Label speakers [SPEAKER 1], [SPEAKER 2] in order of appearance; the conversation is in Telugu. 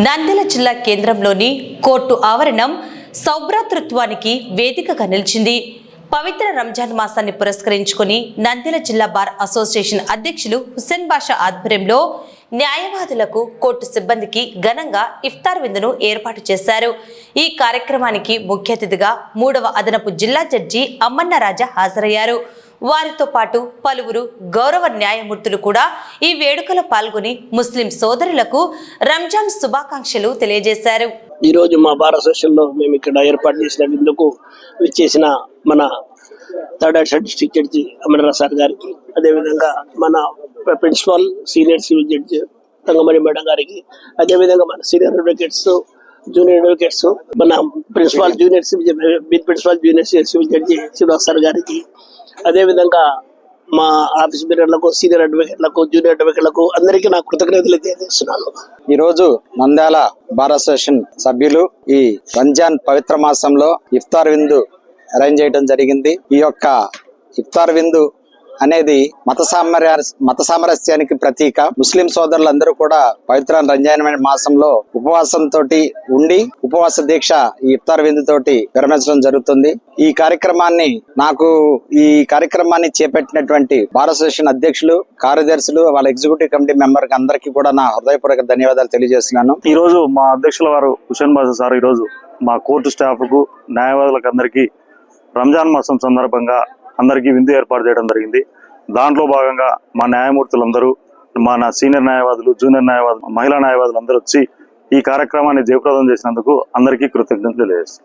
[SPEAKER 1] నంద్యాల జిల్లా కేంద్రంలోని కోర్టు ఆవరణం సౌభ్రాతృత్వానికి వేదికగా నిలిచింది. పవిత్ర రంజాన్ మాసాన్ని పురస్కరించుకుని నంద్యాల జిల్లా బార్ అసోసియేషన్ అధ్యక్షులు హుస్సేన్ బాషా ఆధ్వర్యంలో న్యాయవాదులకు, కోర్టు సిబ్బందికి ఘనంగా ఇఫ్తార్ విందును ఏర్పాటు చేశారు. ఈ కార్యక్రమానికి ముఖ్య అతిథిగా 3వ అదనపు జిల్లా జడ్జి అమ్మన్న రాజా హాజరయ్యారు. వారితో పాటు పలువురు గౌరవ న్యాయమూర్తులు కూడా ఈ వేడుకలో పాల్గొని ముస్లిం సోదరులకు రంజాన్ శుభాకాంక్షలు తెలియజేశారు.
[SPEAKER 2] ఈ రోజు మా బార్ అసోసియేషన్లో మేము ఇక్కడ ఏర్పాటు చేసిన విందుకు విచ్చేసిన మన third district judge Amara sir గారికి, అదేవిధంగా మన principal senior civil judge Thangamani madam గారికి, అదేవిధంగా మన సీనియర్ అడ్వకేట్స్, జూనియర్ అడ్వకేట్స్, మన principal junior civil judge Srinivas sir గారికి, అదేవిధంగా మా ఆఫీస్ బీరర్లకు, సీనియర్ అడ్వకేట్లకు, జూనియర్ అడ్వకేట్లకు అందరికీ నా కృతజ్ఞతలు తెలియజేస్తున్నాను.
[SPEAKER 3] ఈ రోజు నంద్యాల బార్ అసోసియేషన్ సభ్యులు ఈ రంజాన్ పవిత్ర మాసంలో ఇఫ్తార్ విందు అరేంజ్ చేయడం జరిగింది. ఈ యొక్క ఇఫ్తార్ విందు అనేది మత సామరస్యానికి ప్రతీక. ముస్లిం సోదరులందరూ కూడా పవిత్ర రంజాన్ మాసంలో ఉపవాసంతో ఉండి ఉపవాస దీక్ష ఈ ఇఫ్తార్ విందు తోటి విరమించడం జరుగుతుంది. ఈ కార్యక్రమాన్ని చేపట్టినటువంటి బార్ అసోసియేషన్ అధ్యక్షులు, కార్యదర్శులు, వాళ్ళ ఎగ్జిక్యూటివ్ కమిటీ మెంబర్ అందరికీ కూడా నా హృదయపూర్వక ధన్యవాదాలు తెలియజేస్తున్నాను.
[SPEAKER 4] ఈ రోజు మా అధ్యక్షుల వారు హుస్సేన్ బాషా సార్ ఈ రోజు మా కోర్టు స్టాఫ్ కు, న్యాయవాదులకు అందరికీ రంజాన్ మాసం సందర్భంగా అందరికీ విందు ఏర్పాటు చేయడం జరిగింది. దాంట్లో భాగంగా మా న్యాయమూర్తులందరూ, మన సీనియర్ న్యాయవాదులు, జూనియర్ న్యాయవాదులు, మహిళా న్యాయవాదులు అందరూ వచ్చి ఈ కార్యక్రమాన్ని జయప్రదం చేసినందుకు అందరికీ కృతజ్ఞతలు తెలియజేస్తాను.